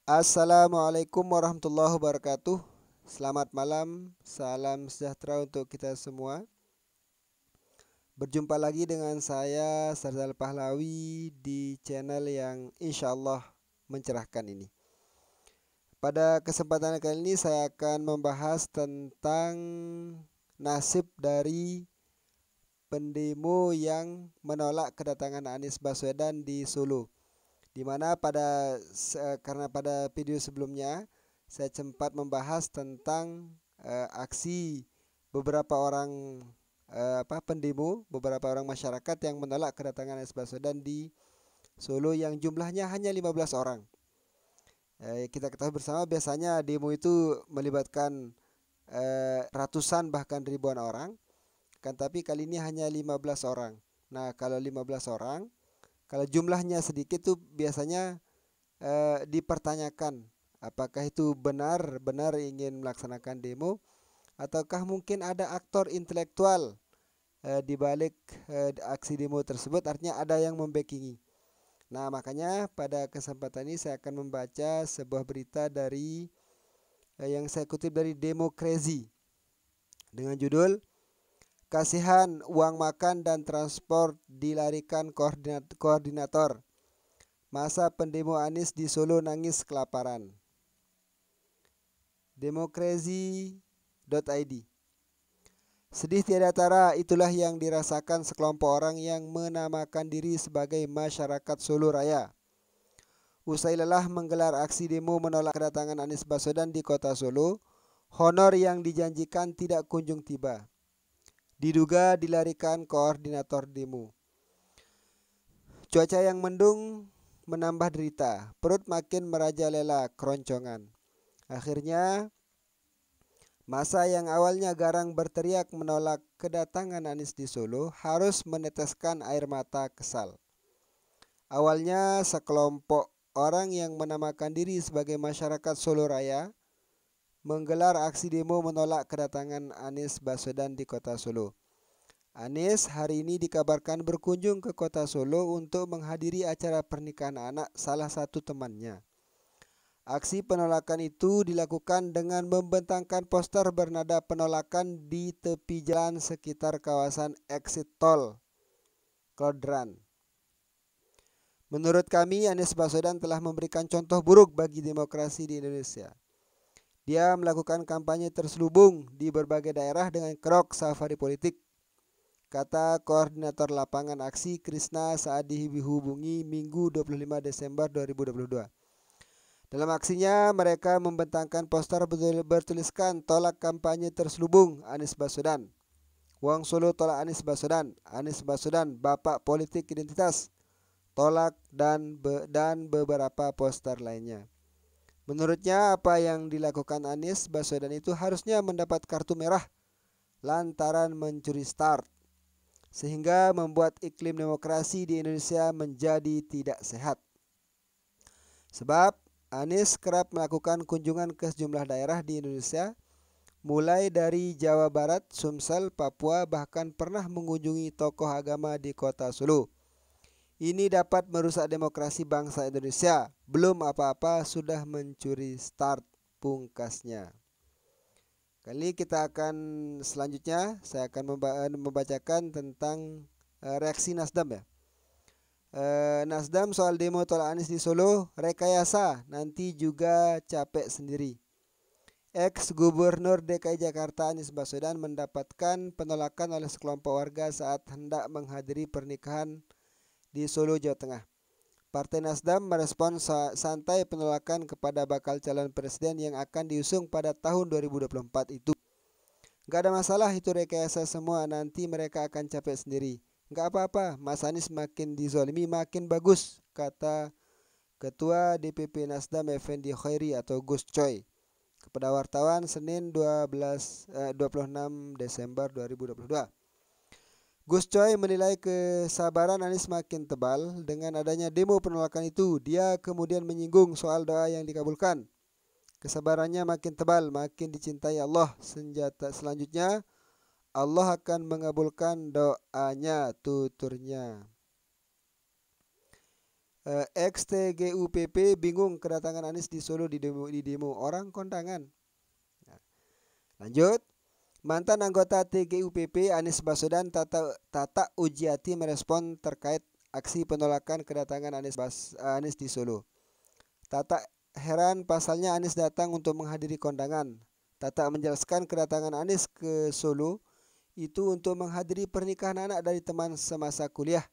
Assalamualaikum warahmatullahi wabarakatuh. Selamat malam, salam sejahtera untuk kita semua. Berjumpa lagi dengan saya Sardal Pahlawi di channel yang insya Allah mencerahkan ini. Pada kesempatan kali ini saya akan membahas tentang nasib dari pendemo yang menolak kedatangan Anies Baswedan di Solo. Di mana karena pada video sebelumnya saya sempat membahas tentang aksi beberapa orang pendemo, beberapa orang masyarakat yang menolak kedatangan Anies Baswedan di Solo yang jumlahnya hanya 15 orang. Kita ketahui bersama biasanya demo itu melibatkan ratusan bahkan ribuan orang, kan tapi kali ini hanya 15 orang. Nah, kalau 15 orang, kalau jumlahnya sedikit tuh biasanya dipertanyakan apakah itu benar-benar ingin melaksanakan demo ataukah mungkin ada aktor intelektual di balik aksi demo tersebut, artinya ada yang membackingi. Nah, makanya pada kesempatan ini saya akan membaca sebuah berita dari yang saya kutip dari Demokrasi dengan judul Kasihan uang makan dan transport dilarikan koordinator. Masa pendemo Anies di Solo nangis kelaparan. Demokrasi.id. Sedih tiada tara, itulah yang dirasakan sekelompok orang yang menamakan diri sebagai masyarakat Solo Raya. Usai lelah menggelar aksi demo menolak kedatangan Anies Baswedan di kota Solo, honor yang dijanjikan tidak kunjung tiba. Diduga dilarikan koordinator demo. Cuaca yang mendung menambah derita, perut makin merajalela keroncongan. Akhirnya, masa yang awalnya garang berteriak menolak kedatangan Anies di Solo harus meneteskan air mata kesal. Awalnya sekelompok orang yang menamakan diri sebagai masyarakat Solo Raya menggelar aksi demo menolak kedatangan Anies Baswedan di kota Solo. Anies hari ini dikabarkan berkunjung ke kota Solo untuk menghadiri acara pernikahan anak salah satu temannya. Aksi penolakan itu dilakukan dengan membentangkan poster bernada penolakan di tepi jalan sekitar kawasan exit tol Klodran. Menurut kami, Anies Baswedan telah memberikan contoh buruk bagi demokrasi di Indonesia. Dia melakukan kampanye terselubung di berbagai daerah dengan kerok safari politik, kata Koordinator Lapangan Aksi Krisna saat dihubungi Minggu 25 Desember 2022. Dalam aksinya, mereka membentangkan poster bertuliskan tolak kampanye terselubung Anies Baswedan. Wong Solo tolak Anies Baswedan, Bapak Politik Identitas, tolak dan beberapa poster lainnya. Menurutnya, apa yang dilakukan Anies Baswedan itu harusnya mendapat kartu merah lantaran mencuri start, sehingga membuat iklim demokrasi di Indonesia menjadi tidak sehat. Sebab Anies kerap melakukan kunjungan ke sejumlah daerah di Indonesia, mulai dari Jawa Barat, Sumsel, Papua, bahkan pernah mengunjungi tokoh agama di kota Solo. Ini dapat merusak demokrasi bangsa Indonesia. Belum apa-apa sudah mencuri start, pungkasnya. Kali kita akan selanjutnya saya akan membacakan tentang reaksi Nasdem ya. Nasdem soal demo tolak Anies di Solo, rekayasa, nanti juga capek sendiri. Ex-Gubernur DKI Jakarta Anies Baswedan mendapatkan penolakan oleh sekelompok warga saat hendak menghadiri pernikahan di Solo, Jawa Tengah. Partai Nasdem merespon santai penolakan kepada bakal calon presiden yang akan diusung pada tahun 2024 itu. Gak ada masalah, itu rekayasa semua, nanti mereka akan capek sendiri. Gak apa-apa, Mas Anies makin dizolimi makin bagus, kata Ketua DPP Nasdem Effendi Khairi atau Gus Coy kepada wartawan Senin 26 Desember 2022. Gus Coy menilai kesabaran Anies makin tebal dengan adanya demo penolakan itu. Dia kemudian menyinggung soal doa yang dikabulkan. Kesabarannya makin tebal, makin dicintai Allah. Selanjutnya Allah akan mengabulkan doanya, tuturnya. Ex-TGUPP bingung kedatangan Anies di Solo di demo orang kondangan. Nah, lanjut. Mantan anggota TGUPP Anies Baswedan Tata Ujiati merespon terkait aksi penolakan kedatangan Anies di Solo. Tata heran pasalnya Anies datang untuk menghadiri kondangan. Tata menjelaskan kedatangan Anies ke Solo itu untuk menghadiri pernikahan anak dari teman semasa kuliah.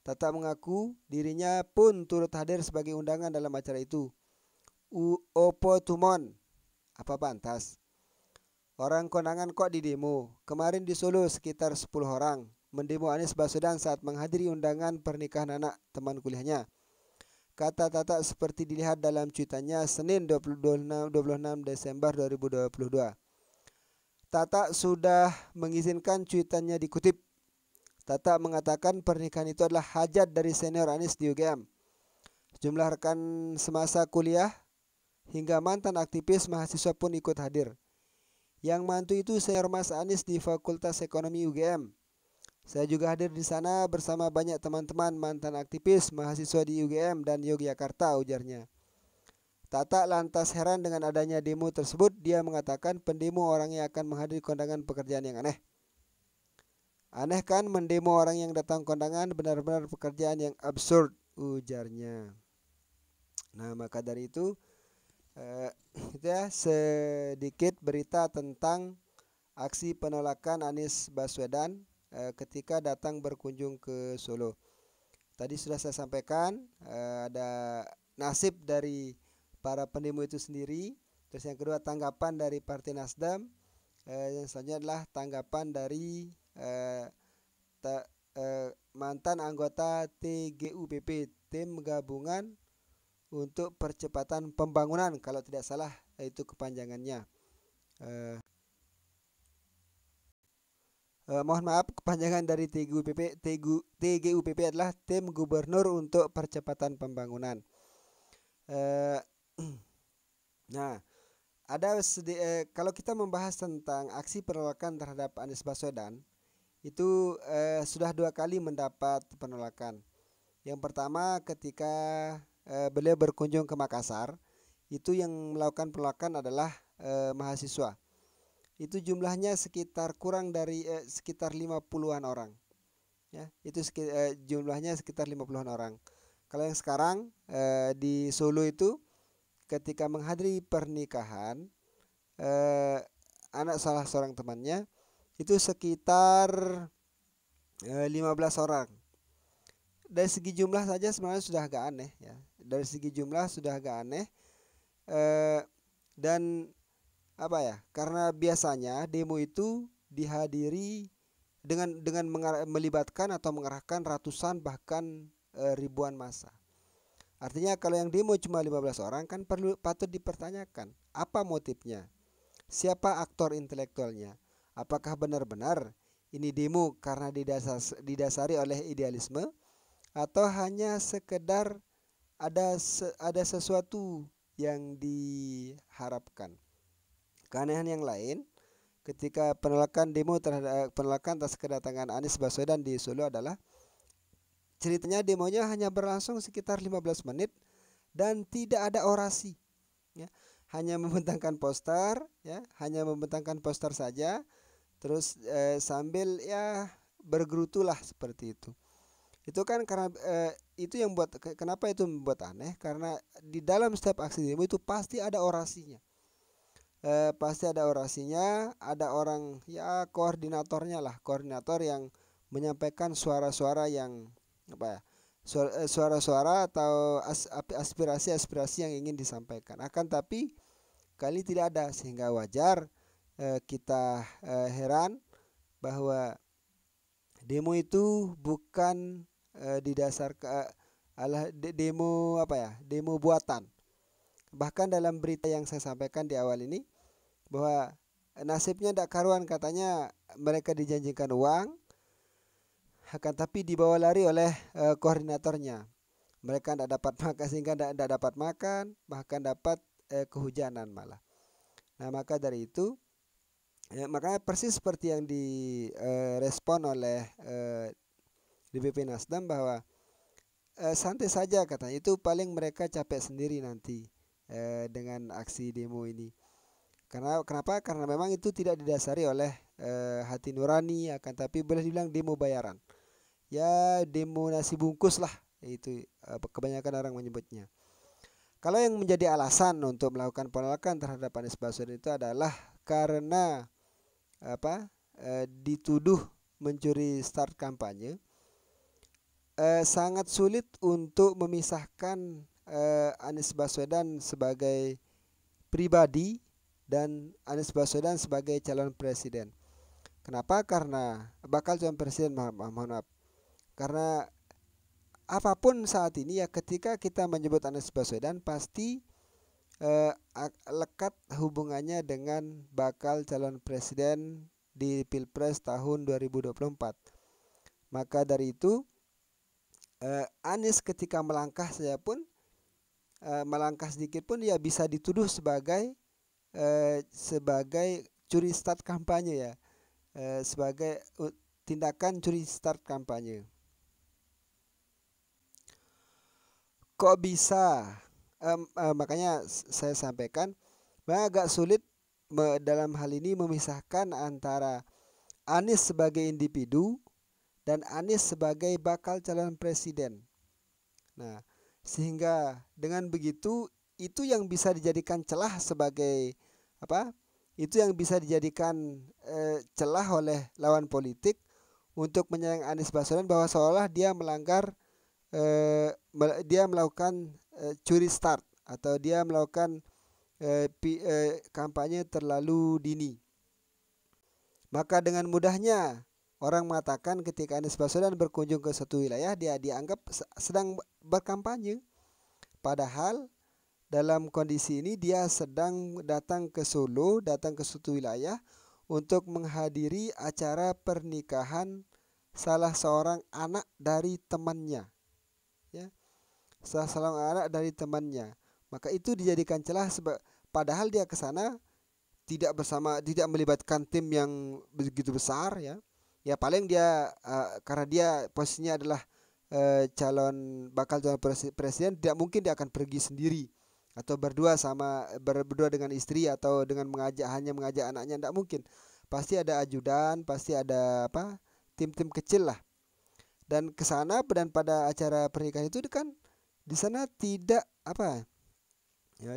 Tata mengaku dirinya pun turut hadir sebagai undangan dalam acara itu. Opo tumon, apa pantas? Orang kondangan kok di demo. Kemarin di Solo sekitar 10 orang mendemo Anies Baswedan saat menghadiri undangan pernikahan anak teman kuliahnya. Kata Tata seperti dilihat dalam cuitannya Senin 26 Desember 2022. Tata sudah mengizinkan cuitannya dikutip. Tata mengatakan pernikahan itu adalah hajat dari senior Anies di UGM. Sejumlah rekan semasa kuliah hingga mantan aktivis mahasiswa pun ikut hadir. Yang mantu itu senior Mas Anies di Fakultas Ekonomi UGM. Saya juga hadir di sana bersama banyak teman-teman mantan aktivis mahasiswa di UGM dan Yogyakarta, ujarnya. Tata lantas heran dengan adanya demo tersebut. Dia mengatakan pendemo orangnya akan menghadiri kondangan pekerjaan yang aneh. Aneh kan mendemo orang yang datang kondangan, benar-benar pekerjaan yang absurd, ujarnya. Nah, maka dari itu ya sedikit berita tentang aksi penolakan Anies Baswedan ketika datang berkunjung ke Solo. Tadi sudah saya sampaikan ada nasib dari para pendemo itu sendiri. Terus yang kedua tanggapan dari Partai Nasdem. Yang selanjutnya adalah tanggapan dari mantan anggota TGUPP, Tim Gabungan untuk Percepatan Pembangunan, kalau tidak salah itu kepanjangannya. Mohon maaf, kepanjangan dari TGUPP adalah Tim Gubernur untuk Percepatan Pembangunan. Nah, kalau kita membahas tentang aksi penolakan terhadap Anies Baswedan, itu sudah 2 kali mendapat penolakan. Yang pertama ketika beliau berkunjung ke Makassar, itu yang melakukan penolakan adalah mahasiswa. Itu jumlahnya sekitar kurang dari sekitar 50-an orang. Ya, itu jumlahnya sekitar 50-an orang. Kalau yang sekarang di Solo itu ketika menghadiri pernikahan anak salah seorang temannya itu sekitar 15 orang. Dari segi jumlah saja sebenarnya sudah agak aneh ya. Dari segi jumlah sudah agak aneh dan apa ya? Karena biasanya demo itu dihadiri dengan melibatkan atau mengerahkan ratusan bahkan ribuan massa. Artinya kalau yang demo cuma 15 orang kan patut dipertanyakan apa motifnya? Siapa aktor intelektualnya? Apakah benar-benar ini demo karena didasari oleh idealisme atau hanya sekedar ada sesuatu yang diharapkan? Keanehan yang lain ketika penolakan atas kedatangan Anies Baswedan di Solo adalah ceritanya demonya hanya berlangsung sekitar 15 menit dan tidak ada orasi ya. Hanya membentangkan poster ya, hanya membentangkan poster saja terus sambil ya bergerutulah seperti itu. Itu kan karena itu yang kenapa itu membuat aneh karena di dalam setiap aksi demo itu pasti ada orasinya. Ada orang ya koordinatornya lah, koordinator yang menyampaikan suara-suara yang apa ya, suara-suara atau aspirasi-aspirasi yang ingin disampaikan. Akan tapi kali tidak ada sehingga wajar kita heran bahwa demo itu bukan didasarkan demo apa ya, demo buatan. Bahkan dalam berita yang saya sampaikan di awal ini bahwa nasibnya tidak karuan, katanya mereka dijanjikan uang akan tapi dibawa lari oleh koordinatornya. Mereka tidak dapat makan sehingga tidak dapat makan, bahkan dapat kehujanan malah. Nah maka dari itu makanya persis seperti yang direspon oleh DPP Nasdem bahwa santai saja katanya, itu paling mereka capek sendiri nanti dengan aksi demo ini. Kenapa? Karena memang itu tidak didasari oleh hati nurani, akan tapi boleh dibilang demo bayaran. Ya demo nasi bungkus lah, itu kebanyakan orang menyebutnya. Kalau yang menjadi alasan untuk melakukan penolakan terhadap Anies Baswedan itu adalah karena dituduh mencuri start kampanye. Sangat sulit untuk memisahkan Anies Baswedan sebagai pribadi dan Anies Baswedan sebagai calon presiden. Kenapa? Karena bakal calon presiden, mohon maaf. Karena apapun saat ini ya, ketika kita menyebut Anies Baswedan pasti lekat hubungannya dengan bakal calon presiden di Pilpres tahun 2024. Maka dari itu Anies ketika melangkah saja pun, melangkah sedikit pun ya bisa dituduh sebagai curi start kampanye ya, sebagai tindakan curi start kampanye. Kok bisa? Makanya saya sampaikan agak sulit dalam hal ini memisahkan antara Anies sebagai individu dan Anies sebagai bakal calon presiden. Nah, sehingga dengan begitu itu yang bisa dijadikan celah sebagai itu yang bisa dijadikan celah oleh lawan politik untuk menyerang Anies Baswedan bahwa seolah dia melanggar, dia melakukan curi start atau dia melakukan kampanye terlalu dini. Maka dengan mudahnya orang mengatakan ketika Anies Baswedan berkunjung ke suatu wilayah dia dianggap sedang berkampanye. Padahal dalam kondisi ini dia sedang datang ke Solo, datang ke suatu wilayah untuk menghadiri acara pernikahan salah seorang anak dari temannya. Ya, salah seorang anak dari temannya. Maka itu dijadikan celah padahal dia ke sana tidak melibatkan tim yang begitu besar ya. Ya paling dia karena dia posisinya adalah bakal calon presiden, tidak mungkin dia akan pergi sendiri atau berdua dengan istri atau dengan hanya mengajak anaknya, tidak mungkin. Pasti ada ajudan, pasti ada tim-tim kecil lah. Dan ke sana dan pada acara pernikahan itu kan di sana tidak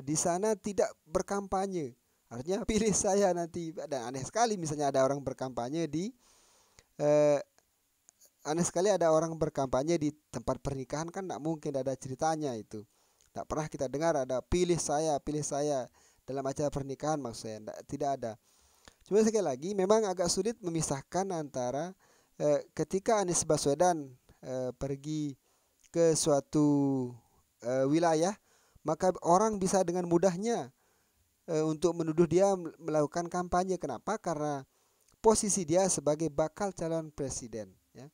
di sana tidak berkampanye. Artinya pilih saya nanti. Dan aneh sekali misalnya ada orang berkampanye ada orang berkampanye di tempat pernikahan, kan tidak mungkin ada ceritanya itu. Tidak pernah kita dengar ada pilih saya dalam acara pernikahan, maksudnya tidak ada. Cuma sekali lagi memang agak sulit memisahkan antara ketika Anies Baswedan pergi ke suatu wilayah, maka orang bisa dengan mudahnya untuk menuduh dia melakukan kampanye. Kenapa? Karena posisi dia sebagai bakal calon presiden ya.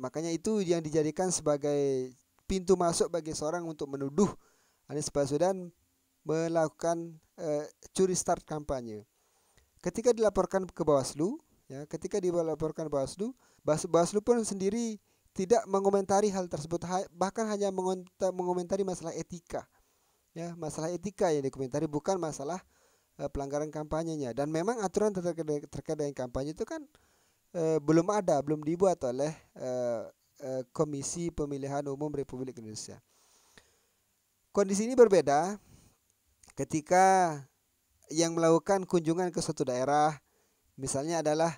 Makanya itu yang dijadikan sebagai pintu masuk bagi seorang untuk menuduh Anies Baswedan melakukan curi start kampanye. Ketika dilaporkan ke Bawaslu ya, Bawaslu pun sendiri tidak mengomentari hal tersebut, bahkan hanya mengomentari masalah etika. Ya, masalah etika yang dikomentari, bukan masalah pelanggaran kampanyenya. Dan memang aturan terkait dengan kampanye itu kan belum dibuat oleh Komisi Pemilihan Umum Republik Indonesia. Kondisi ini berbeda ketika yang melakukan kunjungan ke suatu daerah, misalnya adalah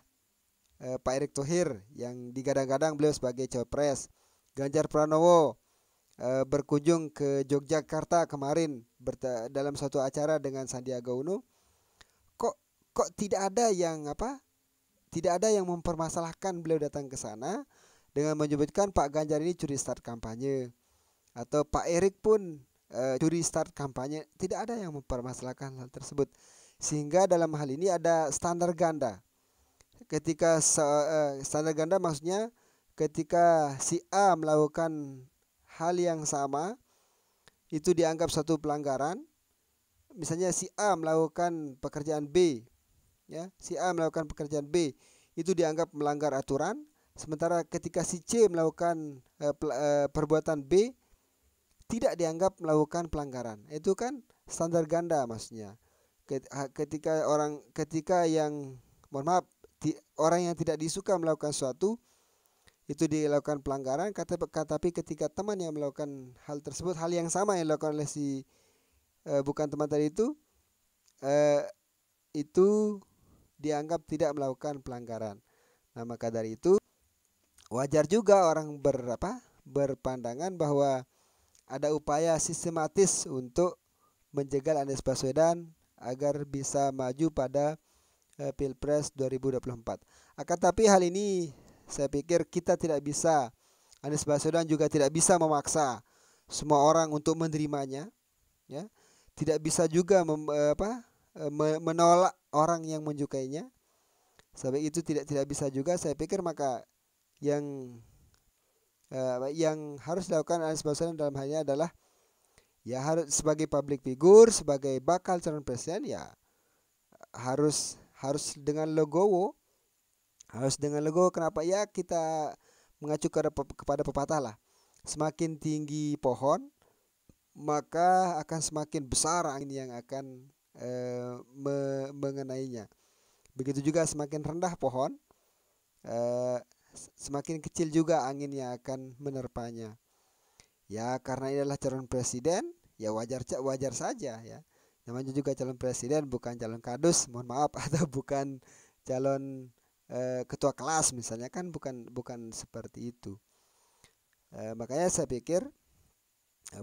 Pak Erick Thohir yang digadang-gadang beliau sebagai cawapres, Ganjar Pranowo berkunjung ke Yogyakarta kemarin dalam suatu acara dengan Sandiaga Uno. Kok tidak ada yang mempermasalahkan beliau datang ke sana dengan menyebutkan Pak Ganjar ini curi start kampanye, atau Pak Erick pun curi start kampanye. Tidak ada yang mempermasalahkan hal tersebut. Sehingga dalam hal ini ada standar ganda. Ketika standar ganda maksudnya ketika si A melakukan hal yang sama itu dianggap satu pelanggaran. Misalnya si A melakukan pekerjaan B ya, si A melakukan pekerjaan B itu dianggap melanggar aturan, Sementara ketika si C melakukan perbuatan B tidak dianggap melakukan pelanggaran. Itu kan standar ganda maksudnya. Ketika yang mohon maaf orang yang tidak disuka melakukan sesuatu itu dilakukan pelanggaran, tapi ketika teman yang melakukan hal tersebut, hal yang sama yang dilakukan oleh si bukan teman tadi itu dianggap tidak melakukan pelanggaran. Nah, maka dari itu wajar juga orang berpandangan bahwa ada upaya sistematis untuk menjegal Anies Baswedan agar bisa maju pada Pilpres 2024. Akan tapi hal ini saya pikir kita tidak bisa, Anies Baswedan juga tidak bisa memaksa semua orang untuk menerimanya, ya. Tidak bisa juga menolak orang yang menyukainya. Sebab itu tidak bisa juga, saya pikir. Maka yang harus dilakukan Anies Baswedan dalam hal ini adalah ya harus sebagai public figure, sebagai bakal calon presiden, ya harus dengan legowo. Kenapa? Ya kita mengacu kepada pepatah lah. Semakin tinggi pohon, maka akan semakin besar angin yang akan mengenainya. Begitu juga semakin rendah pohon, semakin kecil juga angin yang akan menerpanya. Ya karena ini adalah calon presiden, ya wajar saja ya. Namanya juga calon presiden, bukan calon kadus, mohon maaf, atau bukan calon ketua kelas misalnya, kan bukan seperti itu. Makanya saya pikir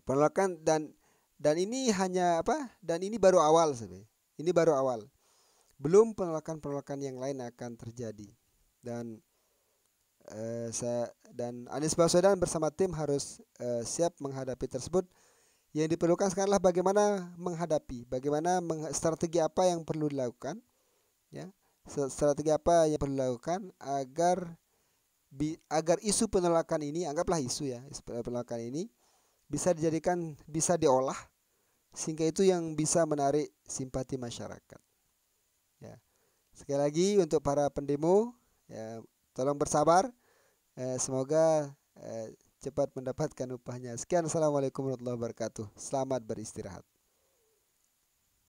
penolakan dan ini ini baru awal sebenarnya. Ini baru awal. Belum penolakan yang lain akan terjadi. Dan Anies Baswedan bersama tim harus siap menghadapi tersebut. Yang diperlukan sekarang adalah bagaimana menghadapi, strategi apa yang perlu dilakukan, ya. Strategi apa yang perlu dilakukan agar isu penolakan ini, anggaplah isu ya, penolakan ini bisa diolah sehingga itu yang bisa menarik simpati masyarakat. Ya. Sekali lagi untuk para pendemo, ya, tolong bersabar. Semoga cepat mendapatkan upahnya. Sekian, assalamualaikum warahmatullahi wabarakatuh. Selamat beristirahat.